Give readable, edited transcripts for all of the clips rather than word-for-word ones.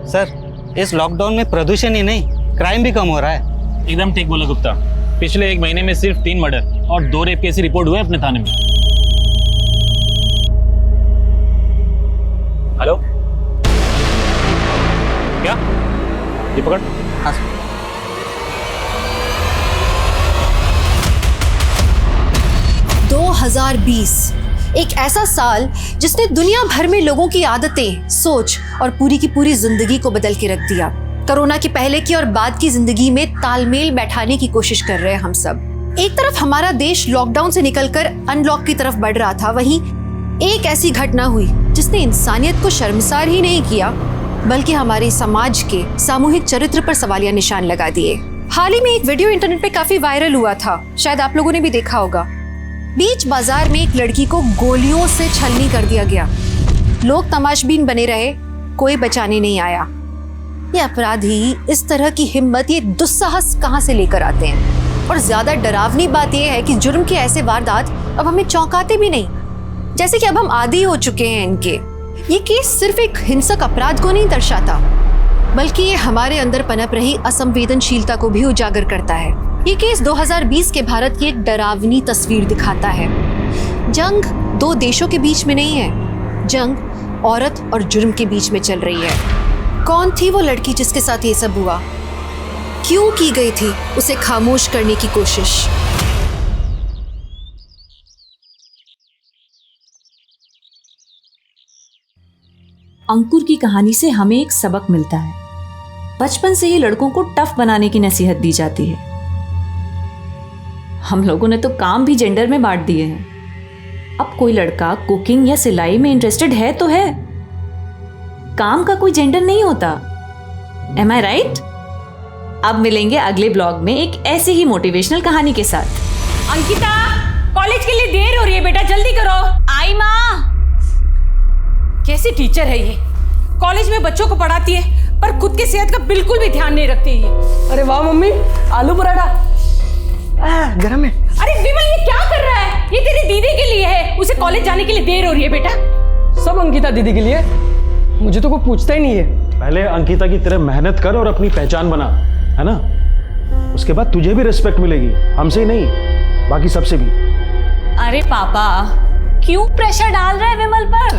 Sir इस lockdown में प्रदूषण ही नहीं क्राइम भी कम हो रहा है। एकदम ठीक बोला गुप्ता। पिछले 1 महीने में सिर्फ 3 मर्डर और 2 रेप केस रिपोर्ट हुए अपने थाने में। हेलो, क्या ये पकड़। हाँ सर। एक ऐसा साल जिसने दुनिया भर में लोगों की आदतें, सोच और पूरी की पूरी जिंदगी को बदल के रख दिया। कोरोना के पहले की और बाद की जिंदगी में तालमेल बैठाने की कोशिश कर रहे हैं हम सब। एक तरफ हमारा देश लॉकडाउन से निकलकर अनलॉक की तरफ बढ़ रहा था, वहीं एक ऐसी घटना हुई जिसने इंसानियत को शर्मसार ही नहीं किया बल्कि हमारे समाज के सामूहिक चरित्र पर सवालिया निशान लगा दिए। हाल ही में एक वीडियो इंटरनेट पे काफी वायरल हुआ था, शायद आप लोगों ने भी देखा होगा। बीच बाजार में एक लड़की को गोलियों से छलनी कर दिया गया। लोग तमाशबीन बने रहे, कोई बचाने नहीं आया। ये अपराधी इस तरह की हिम्मत, ये दुस्साहस कहां से लेकर आते हैं? और ज्यादा डरावनी बात यह है कि जुर्म के ऐसे वारदात अब हमें चौंकाते भी नहीं, जैसे कि अब हम आदी हो चुके हैं इनके। ये केस सिर्फ एक हिंसक अपराध को नहीं दर्शाता, बल्कि ये हमारे अंदर पनप रही असंवेदनशीलता को भी उजागर करता है। ये केस 2020 के भारत की एक डरावनी तस्वीर दिखाता है। जंग 2 देशों के बीच में नहीं है, जंग औरत और जुर्म के बीच में चल रही है। कौन थी वो लड़की जिसके साथ ये सब हुआ? क्यों की गई थी उसे खामोश करने की कोशिश? अंकुर की कहानी से हमें एक सबक मिलता है। बचपन से ही लड़कों को टफ बनाने की नसीहत दी जाती है। हम लोगों ने तो काम भी जेंडर में बांट दिए हैं। अब कोई लड़का कुकिंग या सिलाई में इंटरेस्टेड है तो है, काम का कोई जेंडर नहीं होता। एम आई राइट? अब मिलेंगे अगले ब्लॉग में एक ऐसी ही मोटिवेशनल कहानी के साथ। अंकिता, कॉलेज के लिए देर हो रही है बेटा, जल्दी करो। आई माँ। कैसी टीचर है ये? कॉलेज में बच्चों को पढ़ाती है पर खुद की सेहत का बिल्कुल भी ध्यान नहीं रखती है। अरे वाह मम्मी, आलू पराठा गरम है। अरे विमल, ये क्या कर रहा है? ये तेरी दीदी के लिए है, उसे कॉलेज जाने के लिए देर हो रही है बेटा। सब अंकिता दीदी के लिए, मुझे तो कोई पूछता ही नहीं है। पहले अंकिता की तरह मेहनत कर और अपनी पहचान बना, है ना? उसके बाद तुझे भी रिस्पेक्ट मिलेगी, हमसे ही नहीं बाकी सबसे भी। अरे पापा, क्यों प्रेशर डाल रहा है विमल पर?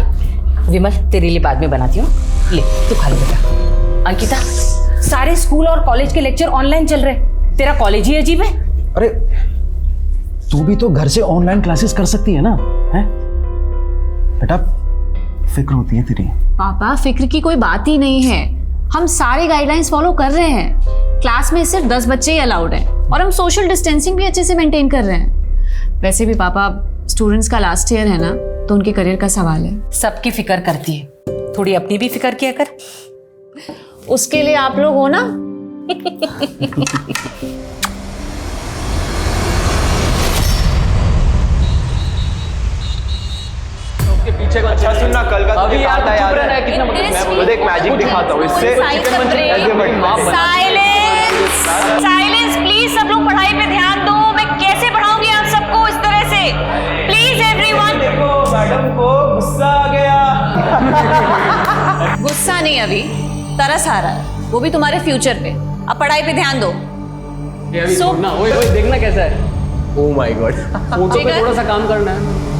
विमल, तेरे लिए बाद में बनाती हूँ, ले तू खा ले बेटा। अंकिता, सारे स्कूल और कॉलेज के लेक्चर ऑनलाइन चल रहे, तेरा कॉलेज ही अजीब है। अरे तू भी तो घर से ऑनलाइन क्लासेस कर सकती है ना, हैं? बेटा फिक्र होती है तेरी। पापा, फिक्र की कोई बात ही नहीं है। हम सारे गाइडलाइंस फॉलो कर रहे हैं। क्लास में सिर्फ 10 बच्चे ही अलाउड हैं और हम सोशल डिस्टेंसिंग भी अच्छे से मेंटेन कर रहे हैं। वैसे भी पापा, स्टूडेंट्स का लास्ट ईयर है ना, तो उनके करियर का सवाल है। सबकी फिक्र करती है, थोड़ी अपनी भी फिक्र किया कर। उसके लिए आप लोग हो ना। पीछे का अच्छा सुनना, कल का अभी याद है कितना मैं एक मैजिक दिखाता हूँ इससे। साइलेंस प्लीज, सब लोग पढ़ाई पे ध्यान दो। मैं कैसे पढ़ाऊंगी आप सबको इस तरह से? Please everyone. देखो मैडम को गुस्सा आ गया। गुस्सा नहीं, अभी तरस आ रहा है, वो भी तुम्हारे फ्यूचर पे। अब पढ़ाई पे ध्यान दो। ओए देखना कैसा है। ओह माय गॉड, फोटो पे थोड़ा सा काम करना है।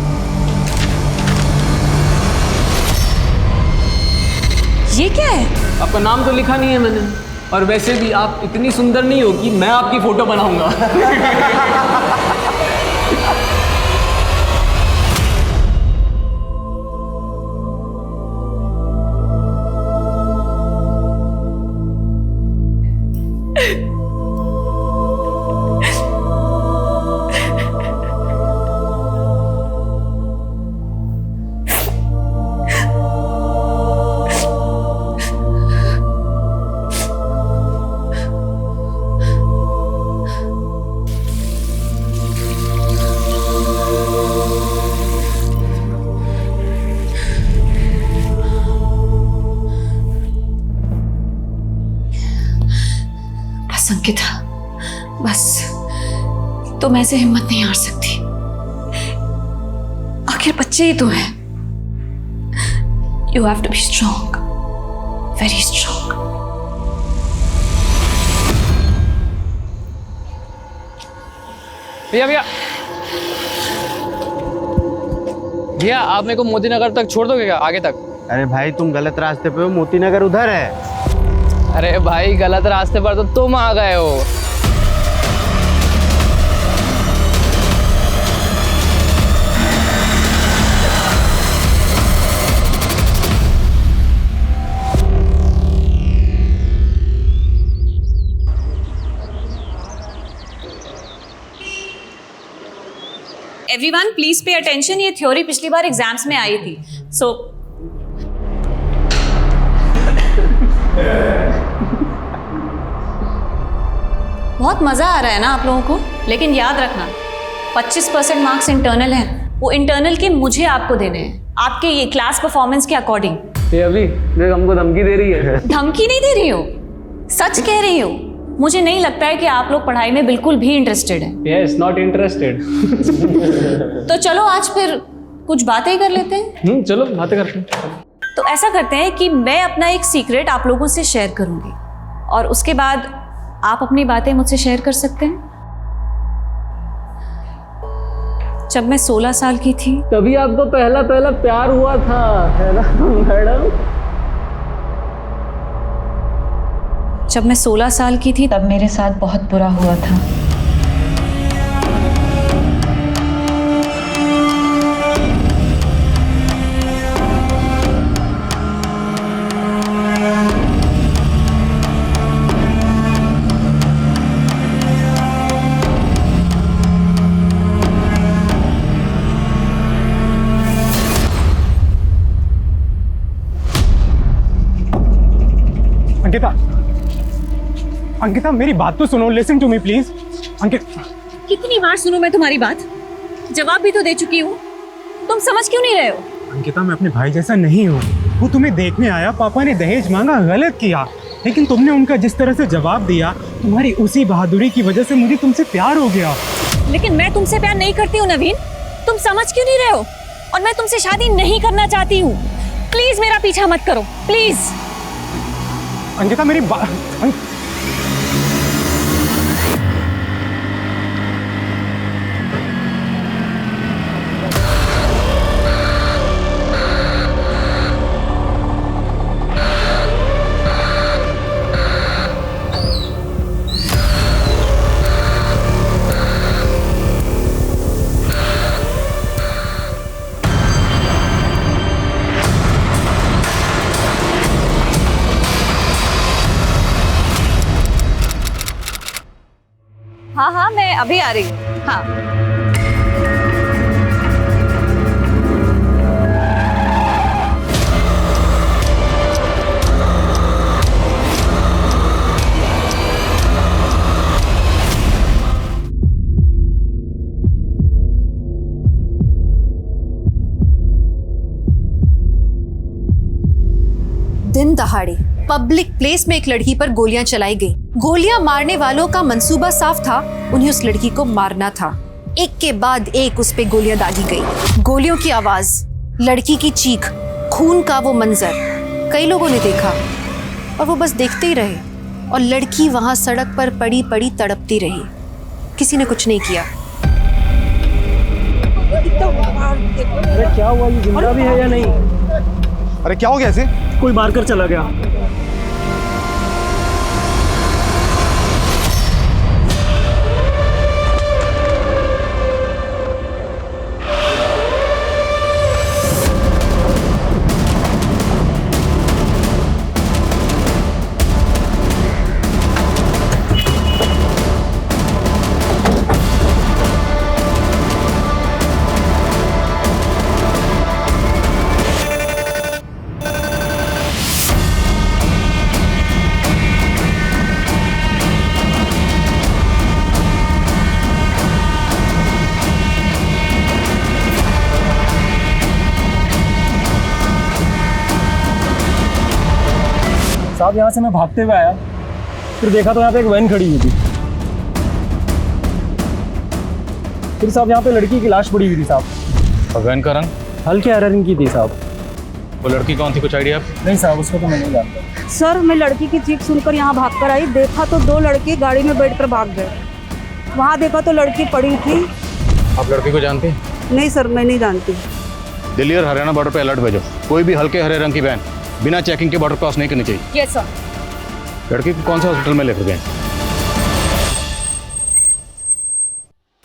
ये क्या है? आपका नाम तो लिखा नहीं है मैंने, और वैसे भी आप इतनी सुंदर नहीं हो कि मैं आपकी फोटो बनाऊंगा। अंकिता, बस तुम ऐसे हिम्मत नहीं हार सकती। आखिर बच्चे ही तो हैं। You have to be strong, very strong. भैया भैया भैया, आप मेरे को मोती नगर तक छोड़ दोगे क्या, आगे तक? अरे भाई तुम गलत रास्ते पे हो, मोती नगर उधर है। अरे भाई, गलत रास्ते पर तो तुम आ गए हो। एवरीवन प्लीज पे अटेंशन, ये थ्योरी पिछली बार एग्जाम्स में आई थी। सो बहुत मजा आ रहा है ना आप लोगों को, लेकिन याद रखना 25% मार्क्स इंटरनल हैं, वो इंटरनल के मुझे आपको देने हैं, आपके ये क्लास परफॉर्मेंस के अकॉर्डिंग। ये अभी देख हमको धमकी दे रही है। धमकी नहीं दे रही हो, सच कह रही हो। मुझे नहीं लगता है कि आप लोग पढ़ाई में बिल्कुल भी इंटरेस्टेड हैं। Yes, not interested. तो चलो आज फिर कुछ बातें कर लेते हैं। चलो बातें करते हैं। तो ऐसा करते हैं कि मैं अपना एक सीक्रेट आप लोगों से शेयर करूंगी और उसके बाद आप अपनी बातें मुझसे शेयर कर सकते हैं। जब मैं 16 साल की थी तभी आपको पहला प्यार हुआ था, है ना मैडम? जब मैं 16 साल की थी तब मेरे साथ बहुत बुरा हुआ था। अंकिता मेरी बात तो सुनो, listen to me please. Ankita, कितनी बार सुनूं मैं तुम्हारी बात? जवाब भी तो दे चुकी हूँ, तुम समझ क्यों नहीं रहे हो? अंकिता मैं अपने भाई जैसा नहीं हूँ। वो तुम्हें देखने आया, पापा ने दहेज मांगा, गलत किया, लेकिन तुमने उनका जिस तरह से जवाब दिया, तुम्हारी उसी बहादुरी की वजह से मुझे तुमसे प्यार हो गया। लेकिन मैं तुमसे प्यार नहीं करती हूँ नवीन, तुम समझ क्यों नहीं रहे हो? और मैं तुमसे शादी नहीं करना चाहती हूँ। प्लीज मेरा पीछा मत करो, प्लीज। अंकिता मेरी बात, हाँ, मैं अभी आ रही हूँ। हाँ, दिन दहाड़े पब्लिक प्लेस में एक लड़की पर गोलियां चलाई गई। गोलियां मारने वालों का मंसूबा साफ था, उन्हें उस लड़की को मारना था। एक के बाद एक उस पे गोलियां दागी गई। गोलियों की आवाज, लड़की की चीख, खून का वो मंजर कई लोगों ने देखा और वो बस देखते ही रहे। और लड़की वहां सड़क पर पड़ी पड़ी तड़पती रही, किसी ने कुछ नहीं किया। अरे क्या हुआ, ये जिंदा भी है या नहीं? अरे क्या हो गया ऐसे? कोई मारकर चला गया। साहब यहाँ से मैं भागते हुए आया, फिर देखा तो यहाँ पे एक वैन खड़ी हुई थी। फिर साहब यहाँ पे लड़की की लाश पड़ी हुई थी साहब। वैन का रंग? हल्के हरे रंग की थी साहब। वो लड़की कौन थी, कुछ आइडिया? नहीं साहब, उसको तो मैं नहीं जानता। सर मैं लड़की की चीख सुनकर यहाँ भागकर आई, देखा तो 2 लड़के गाड़ी में बैठकर भाग गए। वहाँ देखा तो लड़की पड़ी थी। आप लड़की को जानते हैं? नहीं सर, मैं नहीं जानती। दिल्ली और हरियाणा बॉर्डर पे अलर्ट भेजो। कोई भी हल्के हरे रंग की वैन बिना चेकिंग के बॉर्डर क्रॉस नहीं करनी चाहिए। Yes sir. लड़की को कौन से हॉस्पिटल में लेकर गए?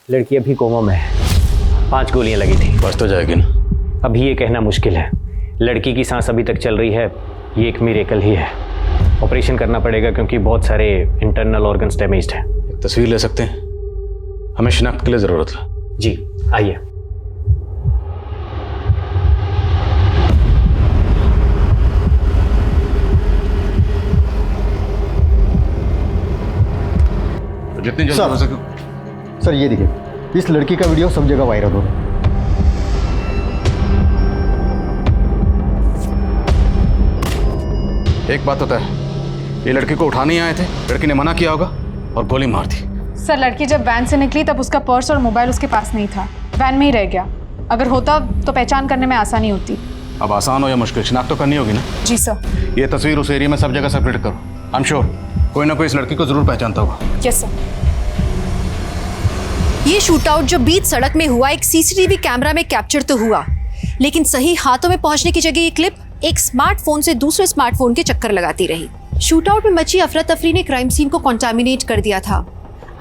लड़की अभी कोमा में है, 5 गोलियां लगी थी। बच तो जाएगी ना? अभी ये कहना मुश्किल है। लड़की की सांस अभी तक चल रही है, ये एक मिरेकल ही है। ऑपरेशन करना पड़ेगा क्योंकि बहुत सारे इंटरनल ऑर्गन्स डैमेज्ड हैं। एक तस्वीर ले सकते हैं? हमें शिनाख्त के लिए ज़रूरत है। जी आइए। तो जितनी जल्दी हो सके। सर ये देखिए, इस लड़की का वीडियो सब जगह वायरल हो रहा है। एक बात होता है, ये लड़की को उठाने ही आए थे, लड़की ने मना किया होगा और गोली मार दी। सर लड़की जब वैन से निकली तब उसका पर्स और मोबाइल उसके पास नहीं था, वैन में ही रह गया। अगर होता तो पहचान करने में आसानी होती। अब आसान हो या मुश्किल, शिनाख्त तो करनी होगी ना? जी सर। ये तस्वीर उस एरिया में सब जगह सर्कुलेट करो। आई एम श्योर कोई ना कोई इस लड़की को जरूर पहचानता होगा। Yes sir. ये शूटआउट जो बीच सड़क में हुआ एक सीसीटीवी कैमरा में कैप्चर तो हुआ, लेकिन सही हाथों में पहुंचने की जगह ये क्लिप एक स्मार्टफोन से दूसरे स्मार्टफोन के चक्कर लगाती रही। शूटआउट में मची अफरा तफरी ने क्राइम सीन को कॉन्टामिनेट कर दिया था।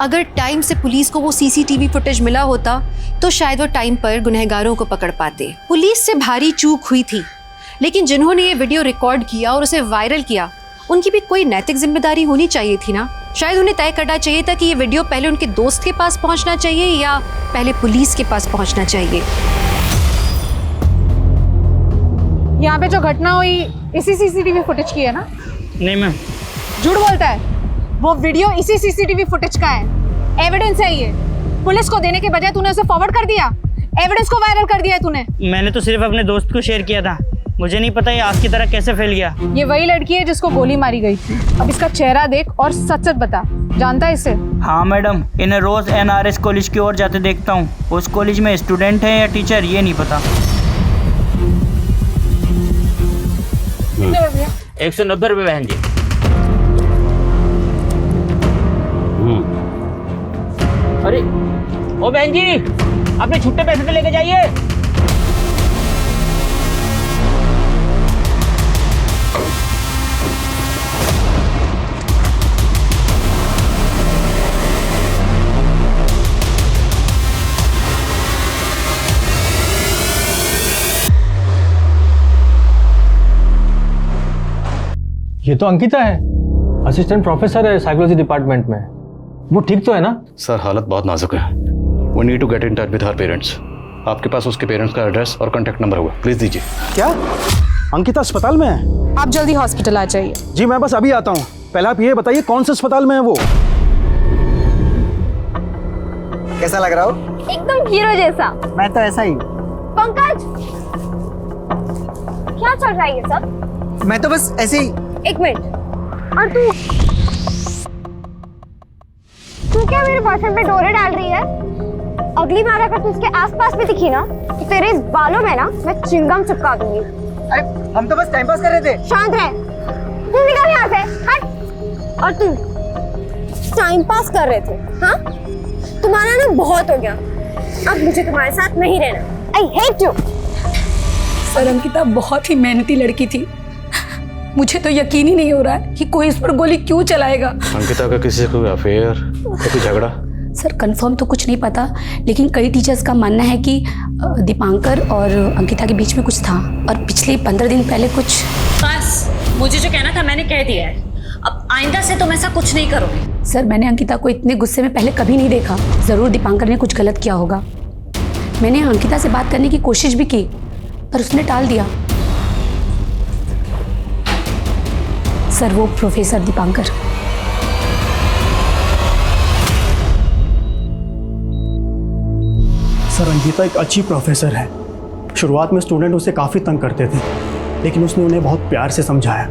अगर टाइम से पुलिस को वो सीसीटीवी फुटेज मिला होता तो शायद वो टाइम पर गुनहगारों को पकड़ पाते। पुलिस से भारी चूक हुई थी, लेकिन जिन्होंने ये वीडियो रिकॉर्ड किया और उसे वायरल किया उनकी भी कोई नैतिक जिम्मेदारी होनी चाहिए थी ना। शायद उन्हें तय करना चाहिए था कि ये वीडियो पहले उनके दोस्त के पास पहुंचना चाहिए या पहले पुलिस के पास पहुंचना चाहिए। यहाँ पे जो घटना हुई इसी सीसीटीवी फुटेज की है ना? नहीं मैम। झूठ बोलता है, वो वीडियो इसी सीसीटीवी फुटेज का है। एविडेंस है ये। पुलिस को देने के बजाय तूने उसे फॉरवर्ड कर दिया, एविडेंस को वायरल कर दिया है तूने। मैंने तो सिर्फ अपने दोस्त को शेयर किया था, मुझे नहीं पता ये आग की तरह कैसे फैल गया। ये वही लड़की है जिसको गोली मारी गई थी। अब इसका चेहरा देख और सच सच बता, जानता है इसे? हाँ मैडम, इन्हें रोज NRS कॉलेज की ओर जाते देखता हूँ। उस कॉलेज में स्टूडेंट है या टीचर ये नहीं पता। 190 रुपये बहन जी। अरे ओ बहन जी, अपने छुट्टे पैसे तो लेके जाइए। ये तो अंकिता है, असिस्टेंट प्रोफेसर है साइकोलॉजी डिपार्टमेंट में। वो ठीक तो है ना? सर हालत बहुत नाजुक है। We need to get in touch with her parents. आपके पास उसके पेरेंट्स का एड्रेस और कॉन्टैक्ट नंबर होगा, प्लीज दीजिए। क्या अंकिता अस्पताल में है? आप जल्दी हॉस्पिटल आ जाइए। जी मैं बस अभी आता हूँ। पहले आप ये बताइए कौन से अस्पताल में है वो? कैसा लग रहा हो? एकदम हीरो जैसा। मैं तो ऐसा ही। पंकज, क्या चल रहा है ये सब? मैं तो बस ऐसे ही। एक मिनट, और तू क्या मेरे बॉयफ्रेंड पे डोरे डाल रही है? अगली बार अगर तू उसके आसपास भी दिखी ना तो तेरे इस बालों में ना मैं चिंगम चिपका दूंगी। अरे हम तो बस टाइम पास कर रहे थे। शांत रह, तू निकल यहाँ से, हट। और तुम टाइम पास कर रहे थे? हाँ, तुम्हारा ना बहुत हो गया। अब मुझे तुम्हारे साथ नहीं रहना। I hate you. Sir Ankita बहुत ही मेहनती लड़की थी, मुझे तो यकीन ही नहीं हो रहा है कि कोई इस पर गोली क्यों चलाएगा। अंकिता का किसी से कोई अफेयर या कोई झगड़ा? सर कंफर्म तो कुछ नहीं पता, लेकिन कई टीचर्स का मानना है कि दीपांकर और अंकिता के बीच में कुछ था और पिछले 15 दिन पहले कुछ। बस मुझे जो कहना था मैंने कह दिया है, अब आइंदा से तुम ऐसा कुछ नहीं करोगे। सर मैंने अंकिता को इतने गुस्से में पहले कभी नहीं देखा। ज़रूर दीपांकर ने कुछ गलत किया होगा। मैंने अंकिता से बात करने की कोशिश भी की पर उसने टाल दिया। सर वो प्रोफेसर दीपांकर। सर अंकिता एक अच्छी प्रोफेसर है। शुरुआत में स्टूडेंट उसे काफ़ी तंग करते थे, लेकिन उसने उन्हें बहुत प्यार से समझाया।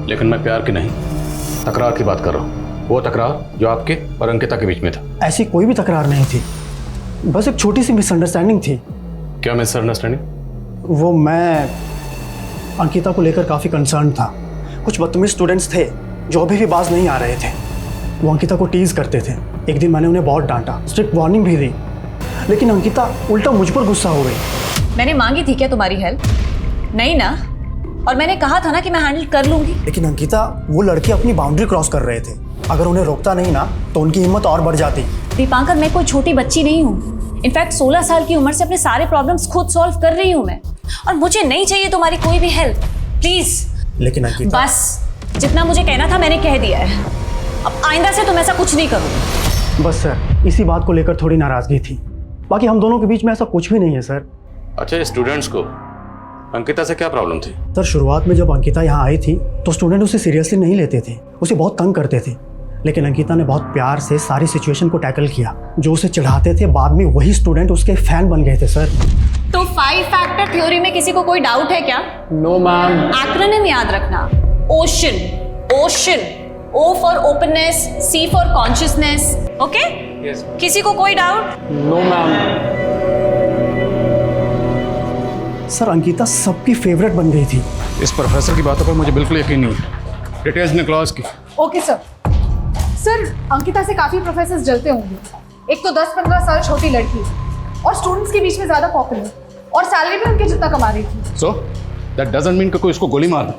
लेकिन मैं प्यार की नहीं, तकरार की बात कर रहा हूँ। वो तकरार जो आपके और अंकिता के बीच में था। ऐसी कोई भी तकरार नहीं थी, बस एक छोटी सी मिसअंडरस्टैंडिंग थी। क्या मिसअंडरस्टैंडिंग? वो मैं अंकिता को लेकर काफ़ी कंसर्न था। कुछ बदतमीज स्टूडेंट्स थे जो अभी भी बाज नहीं आ रहे थे। वो अंकिता को टीज करते थे। एक दिन मैंने उन्हें बहुत डांटा, स्ट्रिक्ट वार्निंग भी दी, लेकिन अंकिता उल्टा मुझ पर गुस्सा हो गई। मैंने मांगी थी क्या तुम्हारी हेल्प? नहीं ना। और मैंने कहा था ना कि मैं हैंडल कर लूंगी। लेकिन अंकिता, वो लड़के अपनी बाउंड्री क्रॉस कर रहे थे। अगर उन्हें रोकता नहीं ना तो उनकी हिम्मत और बढ़ जाती। दीपांकर, मैं कोई छोटी बच्ची नहीं हूँ। इनफैक्ट 16 साल की उम्र से अपने सारे प्रॉब्लम्स खुद सॉल्व कर रही हूँ मैं, और मुझे नहीं चाहिए तुम्हारी कोई भी हेल्प, प्लीज। लेकिन अंकिता, बस जितना मुझे कहना था मैंने कह दिया है। अब आइंदा से तुम ऐसा कुछ नहीं करोगे। बस सर, इसी बात को लेकर थोड़ी नाराजगी थी। बाकी हम दोनों के बीच में ऐसा कुछ भी नहीं है सर। अच्छा, स्टूडेंट्स को अंकिता से क्या प्रॉब्लम थी? सर, शुरुआत में जब अंकिता यहाँ आई थी तो स्टूडेंट उसे सीरियसली नहीं लेते थे, उसे बहुत तंग करते थे। लेकिन अंकिता ने बहुत प्यार से सारी सिचुएशन को टैकल किया। जो उसे चिढ़ाते थे, बाद में वही स्टूडेंट उसके फैन बन गए थे सर। तो 5 फैक्टर थ्योरी में किसी को कोई डाउट है क्या? No ma'am. एक्रोनिम याद रखना। Ocean, ocean, O for openness, C for consciousness. Okay? किसी को कोई doubt? No ma'am. Sir, Ankita सबकी फेवरेट बन गई थी। इस प्रोफेसर की बातों पर मुझे बिल्कुल यकीन नहीं है। डिटेल्स निकलो की। Okay sir. सर, अंकिता से काफी प्रोफेसर्स जलते होंगे। एक तो 10-15 साल छोटी लड़की और स्टूडेंट्स के बीच में ज्यादा पॉपुलर, और सैलरी भी उनके जितना कमा रही थी। सो दैट डजंट मीन कि कोई इसको गोली मार दे।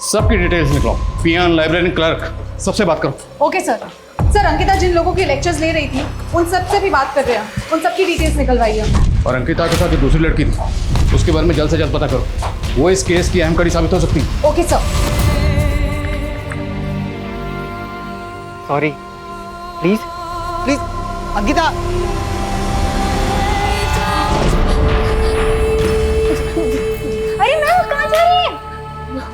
सबकी डिटेल्स निकलो, पियान, लाइब्रेरी, क्लर्क, सबसे बात करो। Okay sir. सर, अंकिता जिन लोगों की लेक्चर्स ले रही थी उन सबसे भी बात कर रहे हैं, उन सबकी डिटेल्स निकलवाइए। और अंकिता के साथ जो दूसरी लड़की थी उसके बारे में जल्द से जल्द पता करो, वो इस केस की अहम कड़ी साबित हो सकती है। Okay sir. Sorry, please please Ankita. अरे मैम, कहाँ जा रही है?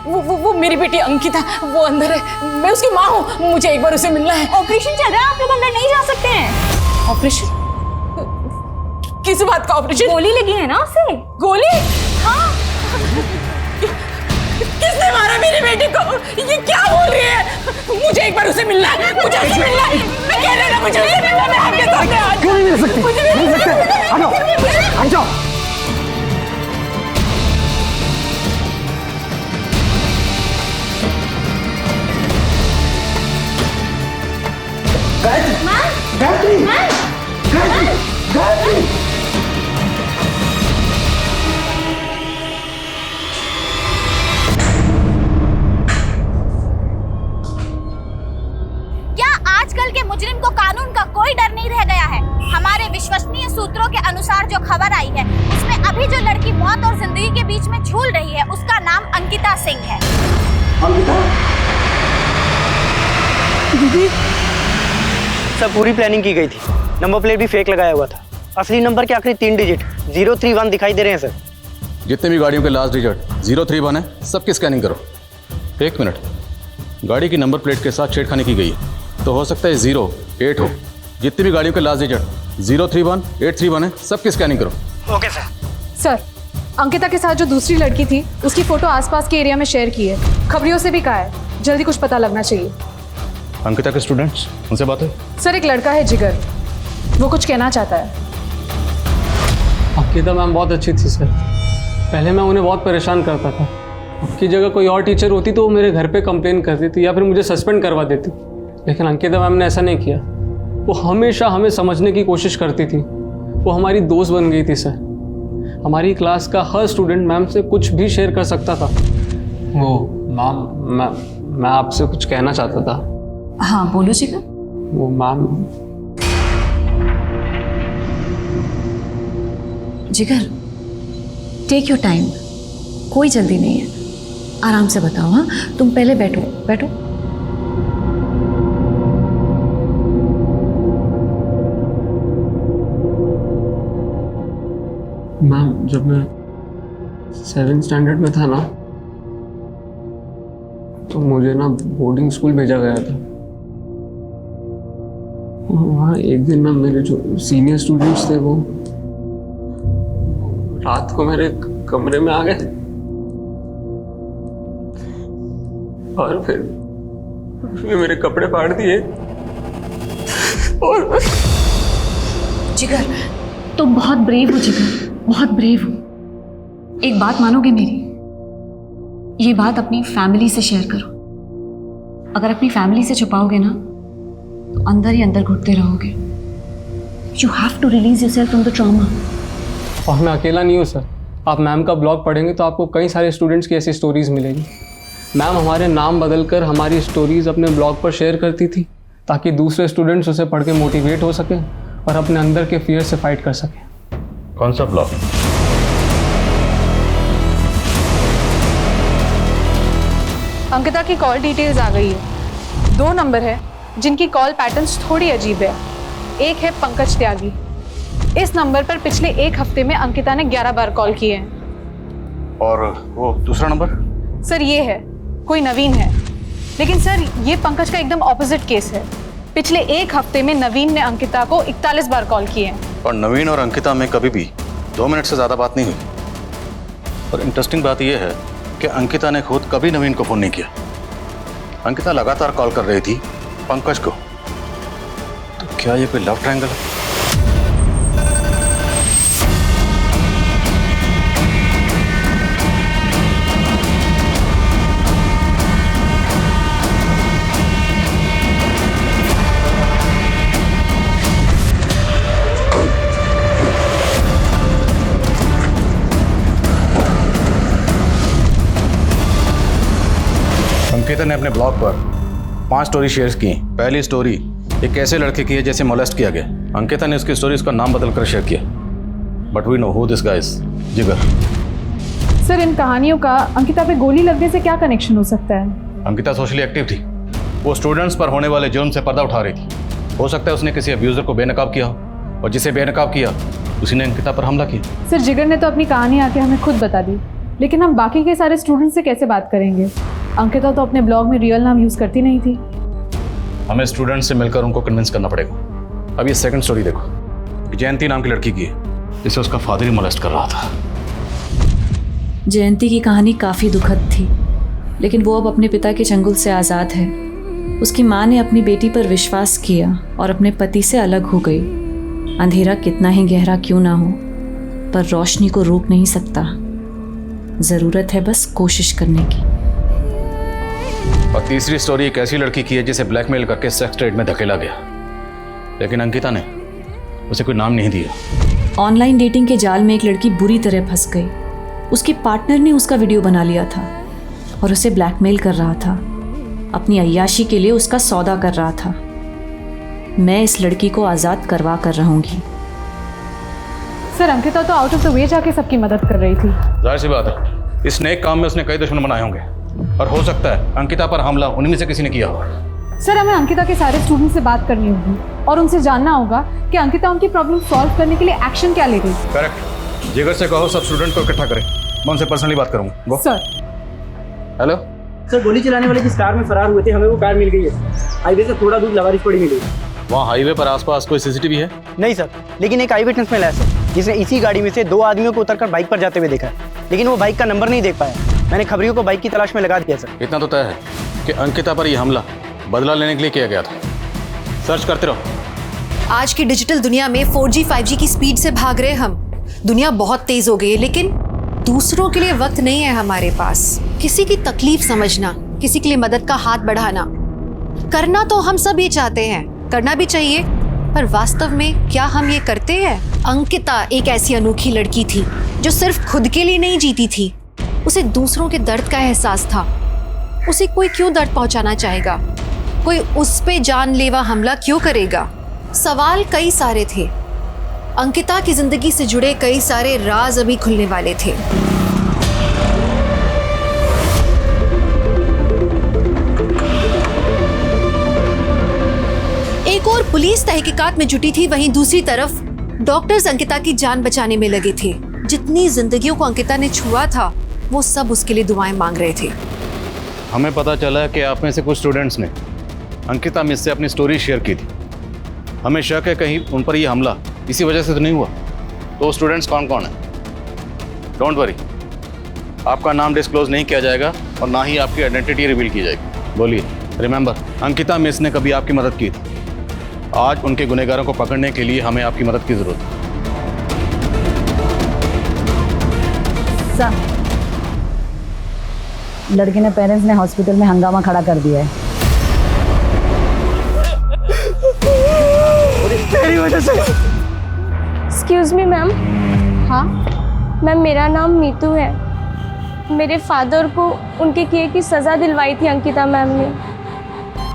वो मेरी बेटी अंकिता, वो अंदर है। मैं उसकी माँ हूँ, मुझे एक बार उसे मिलना है। ऑपरेशन चल रहा है, आप लोग अंदर नहीं जा सकते हैं। ऑपरेशन? किस बात का ऑपरेशन? गोली लगी है ना उसे। गोली? हाँ। किसने मारा मेरी बेटी को? ये क्या बोल रही है? मुझे एक बार उसे मिलना है, मुझे उसे मिलना है। मैं कह रही हूँ मुझे उसे मिलना है। मैं आपके साथ क्यों नहीं मिल सकते? मिल सकते। आ जाओ, आ जाओ। गायत्री, गायत्री, गायत्री। क्या आजकल के मुजरिम को कानून का कोई डर नहीं रह गया है? हमारे विश्वसनीय सूत्रों के अनुसार जो खबर आई है उसमें अभी जो लड़की मौत और जिंदगी के बीच में झूल रही है उसका नाम अंकिता सिंह है। अंकिता? दीदी, सब पूरी प्लानिंग की गई थी। नंबर प्लेट भी फेक लगाया हुआ था। असली नंबर के आखिरी 3 डिजिट 031 दिखाई दे रहे हैं सर। जितने भी गाड़ियों के लास्ट डिजिट 031 है, सबकी स्कैनिंग करो। 1 मिनट, गाड़ी की नंबर प्लेट के साथ छेड़खानी की गई है, तो हो सकता है 08 हो। जितनी भी गाड़ियों के लास्ट डिजिट 031, 831 है, सबकी स्कैनिंग करो। Okay sir. सर, अंकिता के साथ जो दूसरी लड़की थी उसकी फोटो आसपास के एरिया में शेयर की है। खबरियों से भी कहा है जल्दी कुछ पता लगना चाहिए। अंकिता के स्टूडेंट्स, उनसे बात है? सर, एक लड़का है जिगर, वो कुछ कहना चाहता है। अंकिता मैम बहुत अच्छी थी सर। पहले मैं उन्हें बहुत परेशान करता था। उनकी जगह कोई और टीचर होती तो वो मेरे घर पे कंप्लेन करती थी या फिर मुझे सस्पेंड करवा देती। लेकिन अंकिता मैम ने ऐसा नहीं किया। वो हमेशा हमें समझने की कोशिश करती थी। वो हमारी दोस्त बन गई थी सर। हमारी क्लास का हर स्टूडेंट मैम से कुछ भी शेयर कर सकता था। वो मैम, मैं आपसे कुछ कहना चाहता था। हाँ बोलो जिगर। वो मैम, जिगर, टेक योर टाइम, कोई जल्दी नहीं है, आराम से बताओ। हाँ, तुम पहले बैठो बैठो। मैम, जब मैं 7th स्टैंडर्ड में था ना, तो मुझे ना बोर्डिंग स्कूल भेजा गया था। वहाँ एक दिन ना मेरे जो सीनियर स्टूडेंट्स थे वो रात को मेरे कमरे में आ गए और फिर मेरे कपड़े फाड़ दिए। और जिगर, तुम बहुत ब्रेव हो जिगर, बहुत ब्रेव हो। एक बात मानोगे मेरी? ये बात अपनी फैमिली से शेयर करो। अगर अपनी फैमिली से छुपाओगे ना तो अंदर ही अंदर घुटते रहोगे। You have to release yourself from the trauma. और मैं अकेला नहीं हूँ सर, आप मैम का ब्लॉग पढ़ेंगे तो आपको कई सारे स्टूडेंट्स की ऐसी स्टोरीज मिलेगी। मैम हमारे नाम बदलकर हमारी स्टोरीज अपने ब्लॉग पर शेयर करती थी ताकि दूसरे स्टूडेंट्स उसे पढ़ के मोटिवेट हो सकें और अपने अंदर के फियर से फाइट कर सकें। कौन सा ब्लॉग? अंकिता की कॉल डिटेल्स आ गई है। 2 नंबर है जिनकी कॉल पैटर्न्स थोड़ी अजीब है। एक है पंकज त्यागी। इस नंबर पर पिछले 1 हफ्ते में अंकिता ने 11 बार कॉल किए हैं। और वो दूसरा नंबर? सर ये है, कोई नवीन है। लेकिन सर ये पंकज का एकदम ऑपोजिट केस है। पिछले 1 हफ्ते में नवीन ने अंकिता को 41 बार कॉल किए हैं। और नवीन और अंकिता में कभी भी 2 मिनट से ज़्यादा बात नहीं हुई। और इंटरेस्टिंग बात यह है कि अंकिता ने खुद कभी नवीन को फ़ोन नहीं किया। अंकिता लगातार कॉल कर रही थी पंकज को। तो क्या ये कोई लव ट्रायंगल है? अंकिता ने अपने ब्लॉग पर 5 स्टोरी शेयर की। पहली स्टोरी एक ऐसे लड़के की है जैसे मोलेस्ट किया गया। अंकिता ने उसकी स्टोरी उसका नाम बदलकर शेयर किया। But we know who this guys, Jigar. Sir इन कहानियों का अंकिता पे गोली लगने से क्या कनेक्शन हो सकता है? अंकिता सोशली एक्टिव थी। वो स्टूडेंट्स पर होने वाले जुर्म से पर्दा उठा रही थी। हो सकता है उसने किसी अब्यूजर को बेनकाब किया हो और जिसे बेनकाब किया उसी ने अंकिता पर हमला किया। सर जिगर ने तो अपनी कहानी आके हमें खुद बता दी, लेकिन हम बाकी के सारे स्टूडेंट्स से कैसे बात करेंगे? अंकिता तो अपने ब्लॉग में रियल नाम यूज करती नहीं थी। हमें स्टूडेंट्स से मिलकर उनको कन्विंस करना पड़ेगा। अब ये सेकंड स्टोरी देखो। जयंती नाम की लड़की की है जिसे उसका फादर ही मोलेस्ट कर रहा था। जयंती की कहानी काफ़ी दुखद थी, लेकिन वो अब अपने पिता के चंगुल से आज़ाद है। उसकी माँ ने अपनी बेटी पर विश्वास किया और अपने पति से अलग हो गई। अंधेरा कितना ही गहरा क्यों ना हो, पर रोशनी को रोक नहीं सकता। ज़रूरत है बस कोशिश करने की। और तीसरी स्टोरी एक ऐसी लड़की की है जिसे ब्लैकमेल करके सेक्स ट्रेड में धकेला गया, लेकिन अंकिता ने उसे कोई नाम नहीं दिया। ऑनलाइन डेटिंग के जाल में एक लड़की बुरी तरह फंस गई। उसके पार्टनर ने उसका वीडियो बना लिया था और उसे ब्लैकमेल कर रहा था। अपनी अय्याशी के लिए उसका सौदा कर रहा था। मैं इस लड़की को आज़ाद करवा कर रहूंगी। सर अंकिता तो आउट ऑफ द वे जाके सबकी मदद कर रही थी। जाहिर सी बात है, इस नेक काम में उसने कई दुश्मन बनाए होंगे और हो सकता है अंकिता पर हमला उन्हीं में से किसी ने किया हो। सर हमें अंकिता के सारे स्टूडेंट से बात करनी होगी और उनसे जानना होगा कि अंकिता उनकी प्रॉब्लम सॉल्व करने के लिए एक्शन क्या ले रही है। करेक्ट। जिगर से कहो सब स्टूडेंट को इकट्ठा करें, मैं उनसे पर्सनली बात करूंगा। गो सर। हेलो सर, गोली चलाने वाले जिस कार में फरार हुए थे हमें वो कार मिल गई है। हाईवे से थोड़ा दूर लवारिस पड़ी मिली। वहाँ हाईवे पर आसपास कोई सीसीटीवी है? नहीं सर, लेकिन एक आई विटनेस मिला है सर, जिसने इसी गाड़ी में से 2 आदमियों को उतरकर बाइक पर जाते हुए देखा है, लेकिन वो बाइक का नंबर नहीं देख पाया। मैंने खबरियों को बाइक की तलाश में लगा दिया सर। इतना तो तय है कि अंकिता पर यह हमला बदला लेने के लिए किया गया था। सर्च करते रहो। आज की डिजिटल दुनिया में 4G 5G की स्पीड से भाग रहे हम। दुनिया बहुत तेज हो गई है, लेकिन दूसरों के लिए वक्त नहीं है हमारे पास। किसी की तकलीफ समझना, किसी के लिए मदद का हाथ बढ़ाना, करना तो हम सब ये चाहते हैं, करना भी चाहिए, पर वास्तव में क्या हम ये करते हैं? अंकिता एक ऐसी अनोखी लड़की थी जो सिर्फ खुद के लिए नहीं जीती थी। उसे दूसरों के दर्द का एहसास था। उसे कोई क्यों दर्द पहुंचाना चाहेगा? कोई उस पे जानलेवा हमला क्यों करेगा? सवाल कई सारे थे। अंकिता की जिंदगी से जुड़े कई सारे राज अभी खुलने वाले थे। एक और पुलिस तहकीकात में जुटी थी, वहीं दूसरी तरफ डॉक्टर्स अंकिता की जान बचाने में लगे थे। जितनी जिंदगियों को अंकिता ने छुआ था, वो सब उसके लिए दुआएं मांग रहे थे। हमें पता चला कि आप में से कुछ स्टूडेंट्स ने अंकिता मिस से अपनी स्टोरी शेयर की थी। हमें शक है कहीं उन पर यह हमला इसी वजह से तो नहीं हुआ। तो स्टूडेंट्स कौन कौन है? डोंट वरी, आपका नाम डिस्क्लोज नहीं किया जाएगा और ना ही आपकी आइडेंटिटी रिवील की जाएगी। बोलिए। रिमेंबर, अंकिता मिस ने कभी आपकी मदद की थी। आज उनके गुनहगारों को पकड़ने के लिए हमें आपकी मदद की जरूरत है। लड़के ने पेरेंट्स ने हॉस्पिटल में हंगामा खड़ा कर दिया है। तेरी वजह से। Excuse me ma'am. हाँ मैम मेरा नाम मीतू है। मेरे फादर को उनके किए की सज़ा दिलवाई थी अंकिता मैम ने।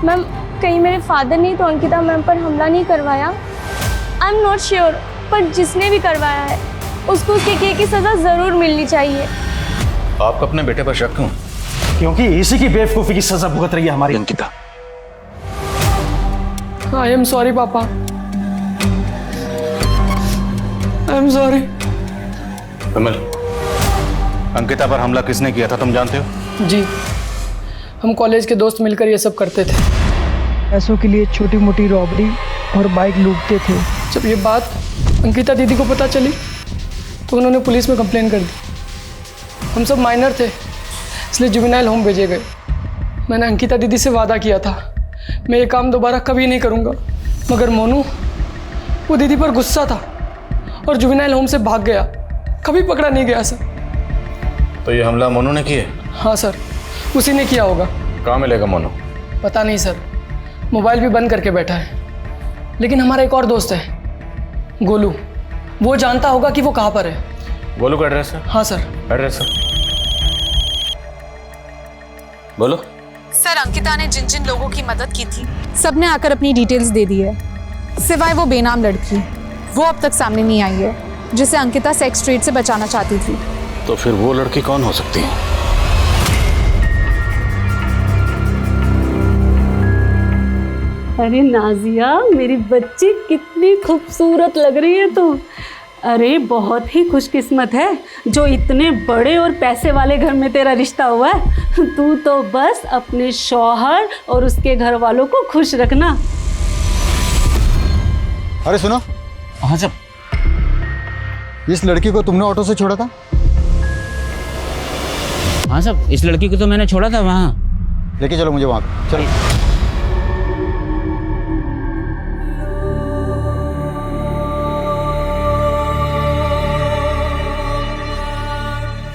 मैम कहीं मेरे फादर ने तो अंकिता मैम पर हमला नहीं करवाया? आई एम नॉट श्योर, पर जिसने भी करवाया है उसको उसके किए की सज़ा ज़रूर मिलनी चाहिए। आपको अपने बेटे पर शक क्यों? क्योंकि इसी की बेवकूफ़ी की सज़ा भुगत रही है हमारी अंकिता। आई एम सॉरी पापा, आई एम सॉरी। विमल, अंकिता पर हमला किसने किया था तुम जानते हो? जी, हम कॉलेज के दोस्त मिलकर ये सब करते थे। पैसों के लिए छोटी मोटी रॉबरी और बाइक लूटते थे। जब ये बात अंकिता दीदी को पता चली तो उन्होंने पुलिस में कंप्लेन कर दी। हम सब माइनर थे इसलिए जुवेनाइल होम भेजे गए। मैंने अंकिता दीदी से वादा किया था मैं ये काम दोबारा कभी नहीं करूँगा, मगर मोनू वो दीदी पर गुस्सा था और जुवेनाइल होम से भाग गया, कभी पकड़ा नहीं गया सर। तो ये हमला मोनू ने किया? हाँ सर, उसी ने किया होगा। कहाँ मिलेगा मोनू? पता नहीं सर, मोबाइल भी बंद करके बैठा है। लेकिन हमारा एक और दोस्त है गोलू, वो जानता होगा कि वो कहाँ पर है। गोलू का एड्रेस है? हाँ सर। एड्रेस है, बोलो। सर अंकिता ने जिन जिन लोगों की मदद की थी सबने आकर अपनी डिटेल्स दे दी है, सिवाय वो बेनाम लड़की। वो अब तक सामने नहीं आई है जिसे अंकिता सेक्स ट्रेड से बचाना चाहती थी। तो फिर वो लड़की कौन हो सकती है? अरे नाजिया, मेरी बच्ची कितनी खूबसूरत लग रही है तू। अरे बहुत ही खुशकिस्मत है जो इतने बड़े और पैसे वाले घर में तेरा रिश्ता हुआ है। तू तो बस अपने शौहर और उसके घर वालों को खुश रखना। अरे सुनो। हाँ साहब। इस लड़की को तुमने ऑटो से छोड़ा था? हाँ साहब, इस लड़की को तो मैंने छोड़ा था वहाँ। लेके चलो मुझे वहाँ, चलो।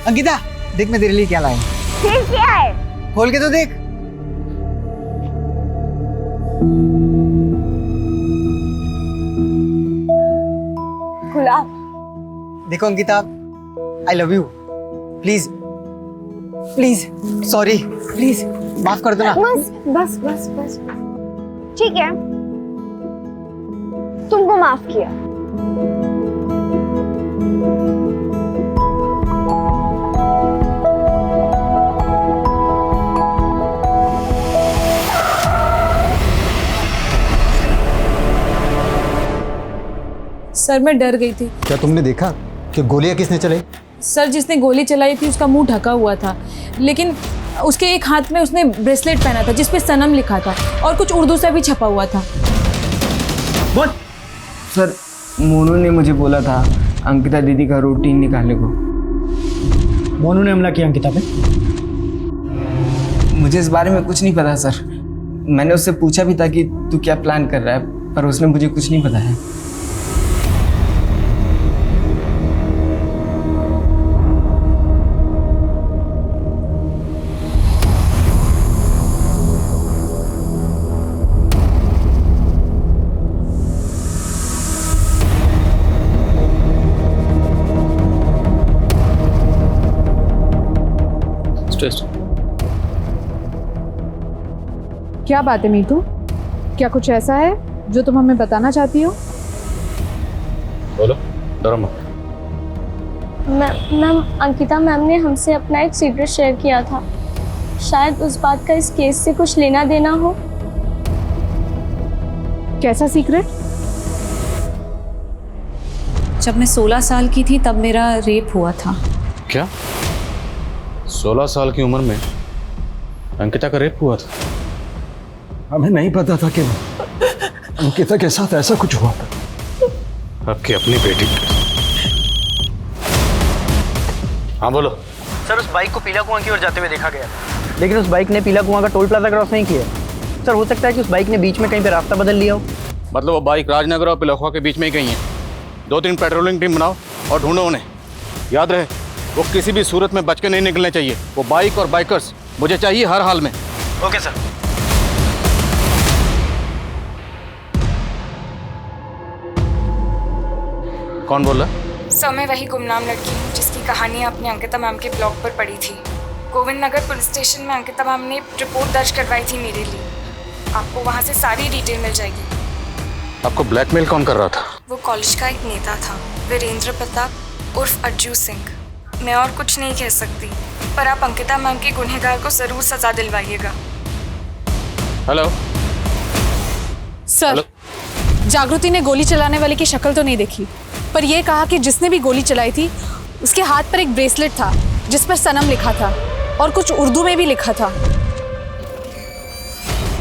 अंकिता देख मैं तेरे लिए क्या लाया। फिर क्या है? खोल के तो देख। गुलाब। देखो Ankita, I love you. Please please, sorry, please माफ कर दो ना। बस बस बस बस, ठीक है, तुमको माफ किया। सर मैं डर गई थी। क्या तुमने देखा कि गोलियां किसने चलाई? सर जिसने गोली चलाई थी उसका मुंह ढका हुआ था, लेकिन उसके एक हाथ में उसने ब्रेसलेट पहना था जिस पे सनम लिखा था और कुछ उर्दू से भी छपा हुआ था। बोल। सर मोनू ने मुझे बोला था अंकिता दीदी का रूटीन निकालने को। मोनू ने हमला किया अंकिता पे? मुझे इस बारे में कुछ नहीं पता सर। मैंने उससे पूछा भी था कि तू क्या प्लान कर रहा है, पर उसने मुझे कुछ नहीं बताया। क्या बात है मीतू, क्या कुछ ऐसा है जो तुम हमें बताना चाहती हो? बोलो, डरो मत। मैम अंकिता मैम ने हमसे अपना एक सीक्रेट शेयर किया था, शायद उस बात का इस केस से कुछ लेना देना हो। कैसा सीक्रेट? जब मैं 16 साल की थी तब मेरा रेप हुआ था। क्या 16 साल की उम्र में अंकिता का रेप हुआ था? हमें नहीं पता था कि अंकिता के साथ ऐसा कुछ हुआ था। आपकी अपनी बेटी। हाँ बोलो। सर उस बाइक को पीला कुआं की ओर जाते हुए देखा गया, लेकिन उस बाइक ने पीला कुआं का टोल प्लाजा क्रॉस नहीं किया। सर हो सकता है कि उस बाइक ने बीच में कहीं पे रास्ता बदल लिया हो। मतलब वो बाइक राजनगर और पिलखुआ के बीच में ही कहीं है। 2-3 पेट्रोलिंग टीम बनाओ और ढूंढो उन्हें। याद रहे वो किसी भी सूरत में बच के नहीं निकलने चाहिए। वो बाइक और बाइकर्स मुझे चाहिए हर हाल में। Okay sir. कौन बोल रहा? सर मैं वही गुमनाम लड़की हूँ जिसकी कहानी आपने अंकिता मैम के ब्लॉग पर पढ़ी थी। गोविंद नगर पुलिस स्टेशन में अंकिता मैम ने रिपोर्ट दर्ज करवाई थी मेरे लिए। आपको वहाँ से सारी डिटेल मिल जाएगी। आपको ब्लैकमेल कौन कर रहा था? वो कॉलेज का एक नेता था, वीरेंद्र प्रताप उर्फ अज्जू सिंह। मैं और कुछ नहीं कह सकती, पर आप अंकिता मैम के गुनहगार को जरूर सजा दिलवाइएगा। हेलो सर, जागृति ने गोली चलाने वाले की शक्ल तो नहीं देखी, पर यह कहा कि जिसने भी गोली चलाई थी उसके हाथ पर एक ब्रेसलेट था जिस पर सनम लिखा था और कुछ उर्दू में भी लिखा था।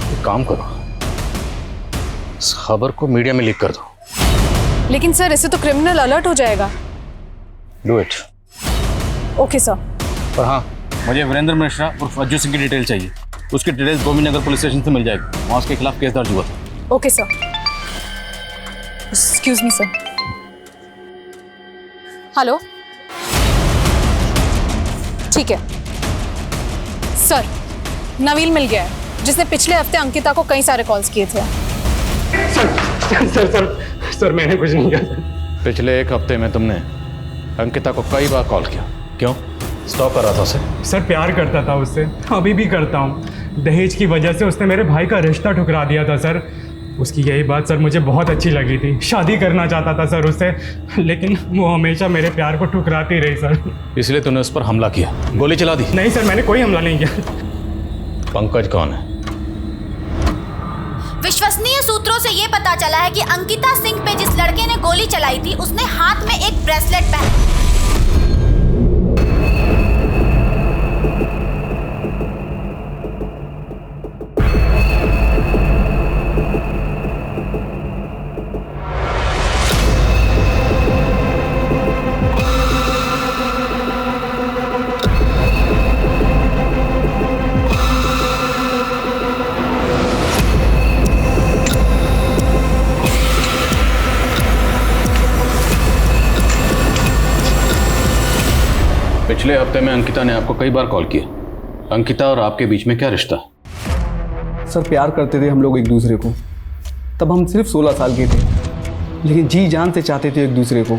एक काम करो, इस खबर को मीडिया में लीक कर दो। लेकिन सर इससे तो क्रिमिनल अलर्ट हो जाएगा। Do it. Okay sir. पर हाँ, मुझे वीरेंद्र मिश्रा उर्फ अज्जू सिंह की डिटेल चाहिए। उसकी details Govind Nagar police station से मिल जाएगी। वहाँ उसके खिलाफ केस दर्ज हुआ था। Okay sir. Excuse me sir. Hello, ठीक है सर, नवील मिल गया है जिसने पिछले हफ्ते अंकिता को कई सारे कॉल्स किए थे। सर मैंने कुछ नहीं किया। पिछले एक हफ्ते में तुमने अंकिता को कई बार कॉल किया, क्यों? स्टॉक कर रहा था उसे? सर प्यार करता था उससे, अभी भी करता हूँ। दहेज की वजह से उसने मेरे भाई का रिश्ता ठुकरा दिया था सर। उसकी यही बात सर मुझे बहुत अच्छी लगी थी। शादी करना चाहता था सर उससे, लेकिन वो हमेशा मेरे प्यार को ठुकराती रही सर। इसलिए तूने उस पर हमला किया, गोली चला दी? नहीं सर, मैंने कोई हमला नहीं किया। पंकज कौन है? विश्वसनीय सूत्रों से ये पता चला है कि अंकिता सिंह पे जिस लड़के ने गोली चलाई थी उसने हाथ में एक ब्रेसलेट पहना। पिछले हफ्ते में अंकिता ने आपको कई बार कॉल किया। अंकिता और आपके बीच में क्या रिश्ता? सर प्यार करते थे हम लोग एक दूसरे को। तब हम सिर्फ 16 साल के थे, लेकिन जी जान से चाहते थे एक दूसरे को।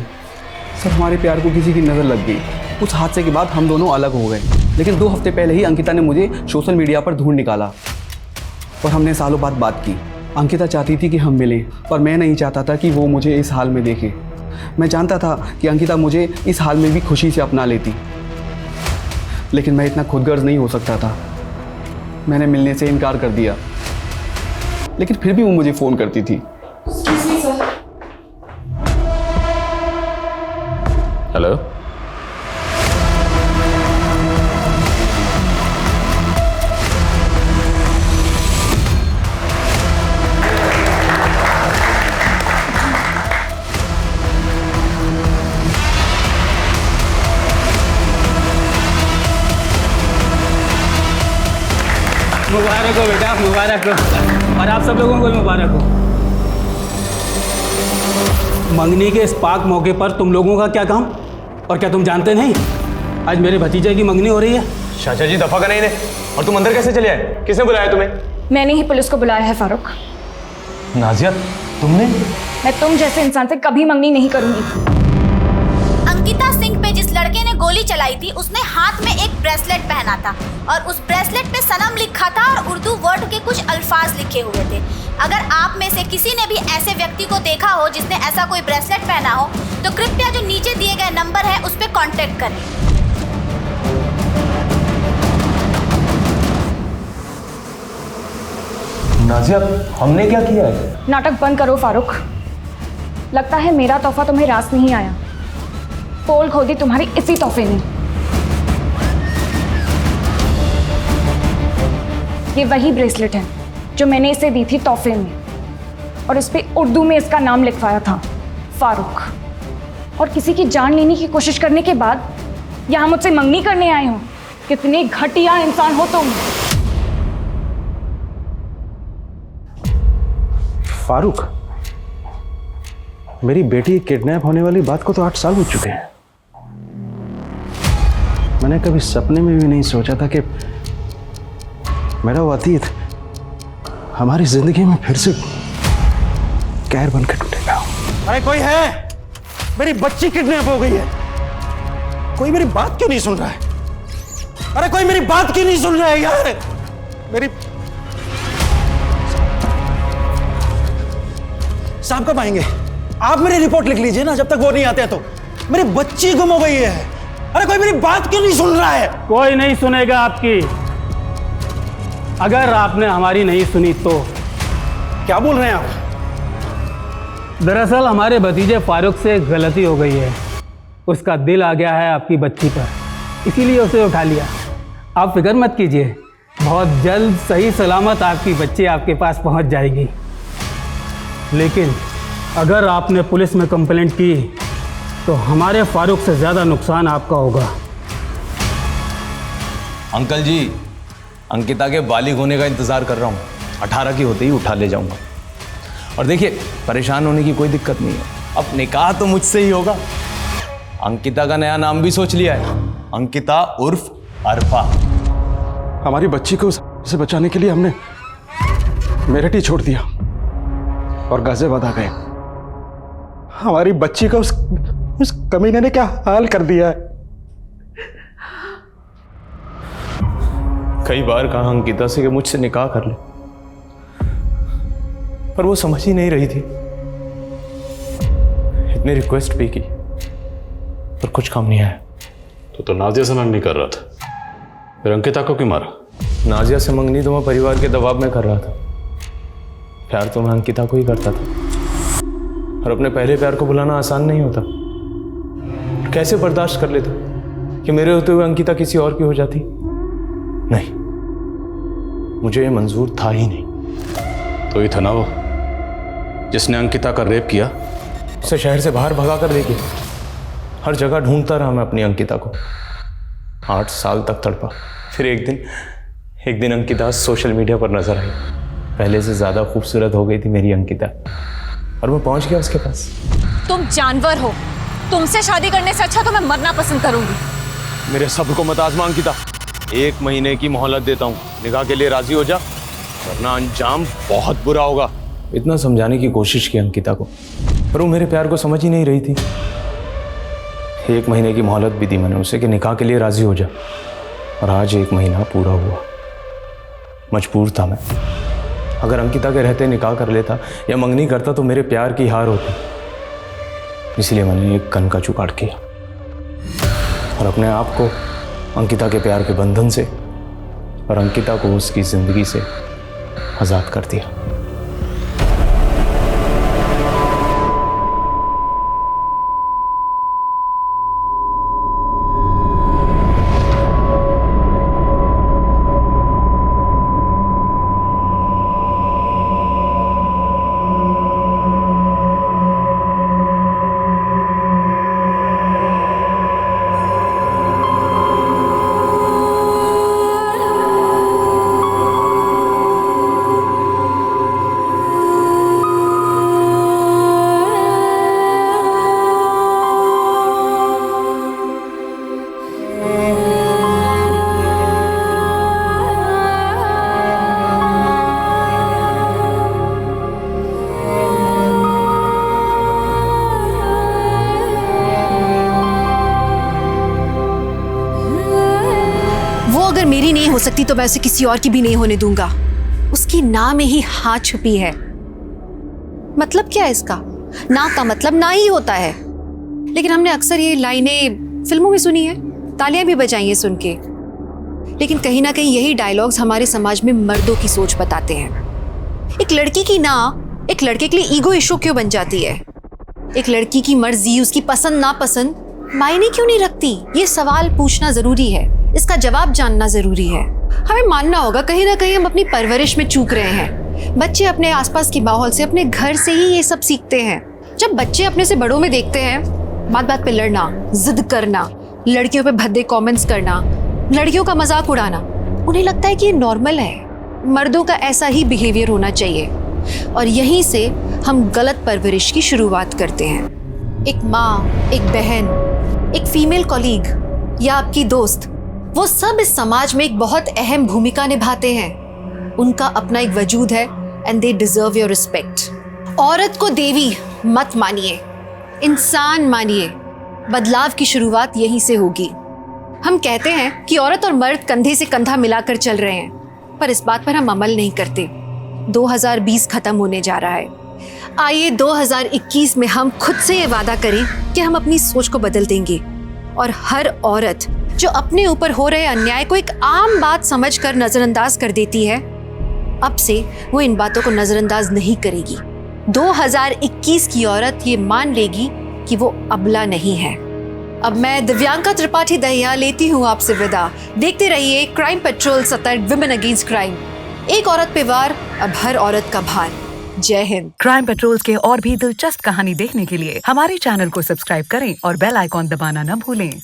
सर हमारे प्यार को किसी की नज़र लग गई। उस हादसे के बाद हम दोनों अलग हो गए, लेकिन 2 हफ्ते पहले ही अंकिता ने मुझे सोशल मीडिया पर ढूंढ निकाला और हमने सालों बाद बात की। अंकिता चाहती थी कि हम मिलें, पर मैं नहीं चाहता था कि वो मुझे इस हाल में देखे। मैं जानता था कि अंकिता मुझे इस हाल में भी खुशी से अपना लेती, लेकिन मैं इतना खुदगर्ज नहीं हो सकता था। मैंने मिलने से इनकार कर दिया, लेकिन फिर भी वो मुझे फ़ोन करती थी। हेलो, मुबारक हो बेटा, मुबारक हो। और आप सब लोगों को भी मुबारक हो। मंगनी के इस पाक मौके पर तुम लोगों का क्या काम? और क्या तुम जानते नहीं आज मेरे भतीजे की मंगनी हो रही है? चाचा जी दफा करें इन्हें। और तुम अंदर कैसे चले आए? किसने बुलाया तुम्हें? मैंने ही पुलिस को बुलाया है फारूक। नाजिया तुमने? मैं तुम जैसे इंसान से कभी मंगनी नहीं करूंगी। अंकिता सिंह पे जिस लड़के ने गोली चलाई थी उसने हाथ में एक ब्रेसलेट पहना था और उस ब्रेसलेट पे सनम लिखा था और उर्दू वर्ड के कुछ अल्फाज लिखे हुए थे। अगर आप में से किसी ने भी ऐसे व्यक्ति को देखा हो जिसने ऐसा कोई ब्रेसलेट पहना हो तो कृपया जो नीचे दिए गए नंबर है उस पर कांटेक्ट करें। नाजिया हमने क्या किया है? नाटक बंद करो फारूक। लगता है मेरा तोहफा तुम्हें रास नहीं आया। पोल खोदी तुम्हारी इसी तोहफे ने। ये वही ब्रेसलेट है जो मैंने इसे दी थी तोहफे में और इस पे उर्दू में इसका नाम लिखवाया था, फारूक। और किसी की जान लेने की कोशिश करने के बाद यहाँ मुझसे मंगनी करने आए हो। कितने घटिया इंसान हो तुम। फारूक, मेरी बेटी किडनैप होने वाली बात को तो 8 साल हो चुके हैं। मैंने कभी सपने में भी नहीं सोचा था कि मेरा वो अतीत हमारी जिंदगी में फिर से कहर बन के टूटेगा। अरे कोई है? मेरी बच्ची किडनैप हो गई है। कोई मेरी बात क्यों नहीं सुन रहा है? अरे कोई मेरी बात क्यों नहीं सुन रहा है यार? मेरी साहब कब आएंगे? आप मेरी रिपोर्ट लिख लीजिए ना, जब तक वो नहीं आते हैं तो। मेरी बच्ची गुम हो गई है। अरे कोई मेरी बात क्यों नहीं सुन रहा है? कोई नहीं सुनेगा आपकी। अगर आपने हमारी नहीं सुनी तो। क्या बोल रहे हैं आप? दरअसल हमारे भतीजे फारूक से गलती हो गई है। उसका दिल आ गया है आपकी बच्ची पर, इसीलिए उसे उठा लिया। आप फिक्र मत कीजिए, बहुत जल्द सही सलामत आपकी बच्ची आपके पास पहुंच जाएगी। लेकिन अगर आपने पुलिस में कंप्लेंट की तो हमारे फारूक से ज़्यादा नुकसान आपका होगा। अंकल जी, अंकिता के बालिग होने का इंतज़ार कर रहा हूँ। 18 की होते ही उठा ले जाऊँगा। और देखिए, परेशान होने की कोई दिक्कत नहीं है। अब निकाह तो मुझसे ही होगा। अंकिता का नया नाम भी सोच लिया है, अंकिता उर्फ अरफा। हमारी बच्ची को उसे बचाने के लिए हमने मेरठ ही छोड़ दिया और गाजियाबाद आ गए। हमारी बच्ची का उस कमीने ने क्या हाल कर दिया है। कई बार कहा अंकिता से कि मुझसे निकाह कर ले, पर वो समझ ही नहीं रही थी। इतनी रिक्वेस्ट भी की पर कुछ काम नहीं आया। तो नाजिया से मंगनी कर रहा था, फिर अंकिता को क्यों मारा? नाजिया से मंगनी तो मैं परिवार के दबाव में कर रहा था। प्यार तो मैं अंकिता को ही करता था, और अपने पहले प्यार को भुलाना आसान नहीं होता। कैसे बर्दाश्त कर लेता कि मेरे होते हुए अंकिता किसी और की हो जाती? नहीं, मुझे ये मंजूर था ही नहीं। तो ये था ना वो जिसने अंकिता का रेप किया? उसे शहर से बाहर भगा कर लेके हर जगह ढूंढता रहा मैं अपनी अंकिता को। 8 साल तक तड़पा। फिर एक दिन अंकिता सोशल मीडिया पर नजर आई। पहले से ज़्यादा खूबसूरत हो गई थी मेरी अंकिता, और मैं पहुंच गया उसके पास। तुम जानवर हो। तुमसे शादी करने से अच्छा तो मैं मरना पसंद करूंगी। मेरे सब्र को मत आजमा अंकिता। 1 महीने की मोहलत देता हूँ, निकाह के लिए राजी हो जा, वरना अंजाम बहुत बुरा होगा। इतना समझाने की कोशिश की अंकिता को, पर वो मेरे प्यार को समझ ही नहीं रही थी। 1 महीने की मोहलत भी दी मैंने उसे कि निकाह के लिए राजी हो जा, और आज 1 महीना पूरा हुआ। मजबूर था मैं। अगर अंकिता के रहते निकाह कर लेता या मंगनी करता तो मेरे प्यार की हार होती। इसलिए मैंने एक कन का जुगाड़ किया और अपने आप को अंकिता के प्यार के बंधन से और अंकिता को उसकी जिंदगी से आज़ाद कर दिया। मेरी नहीं हो सकती तो मैं उसे किसी और की भी नहीं होने दूंगा। उसकी ना में ही हाँ छुपी है। मतलब क्या है इसका? ना का मतलब ना ही होता है। लेकिन हमने अक्सर ये लाइनें फिल्मों में सुनी है, तालियां भी बजाई हैं सुन के। लेकिन कहीं ना कहीं यही डायलॉग्स हमारे समाज में मर्दों की सोच बताते हैं। एक लड़की की ना एक लड़के के लिए ईगो इशू क्यों बन जाती है? एक लड़की की मर्जी, उसकी पसंद नापसंद मायने क्यों नहीं रखती? ये सवाल पूछना जरूरी है, इसका जवाब जानना जरूरी है। हमें मानना होगा कहीं ना कहीं हम अपनी परवरिश में चूक रहे हैं। बच्चे अपने आसपास के माहौल से, अपने घर से ही ये सब सीखते हैं। जब बच्चे अपने से बड़ों में देखते हैं बात बात पे लड़ना, जिद करना, लड़कियों पे भद्दे कमेंट्स करना, लड़कियों का मजाक उड़ाना, उन्हें लगता है कि ये नॉर्मल है, मर्दों का ऐसा ही बिहेवियर होना चाहिए। और यहीं से हम गलत परवरिश की शुरुआत करते हैं। एक माँ, एक बहन, एक फीमेल कॉलीग या आपकी दोस्त, वो सब इस समाज में एक बहुत अहम भूमिका निभाते हैं। उनका अपना एक वजूद है and they deserve your respect. औरत को देवी मत मानिए, इंसान मानिए। बदलाव की शुरुआत यहीं से होगी। हम कहते हैं कि औरत और मर्द कंधे से कंधा मिलाकर चल रहे हैं, पर इस बात पर हम अमल नहीं करते। 2020 खत्म होने जा रहा है। आइए 2021 में हम खुद से ये वादा करें कि हम अपनी सोच को बदल देंगे और हर औरत जो अपने ऊपर हो रहे अन्याय को एक आम बात समझकर नजरअंदाज कर देती है, अब से वो इन बातों को नजरअंदाज नहीं करेगी। 2021 की औरत ये मान लेगी कि वो अबला नहीं है। अब मैं दिव्यांका त्रिपाठी दहिया लेती हूँ आपसे विदा। देखते रहिए क्राइम पेट्रोल, सतर्क, विमेन अगेंस्ट क्राइम। एक औरत पे वार, अब हर औरत का भार। जय हिंद। क्राइम पेट्रोल के और भी दिलचस्प कहानी देखने के लिए हमारे चैनल को सब्सक्राइब करें और बेल आइकॉन दबाना न भूलें।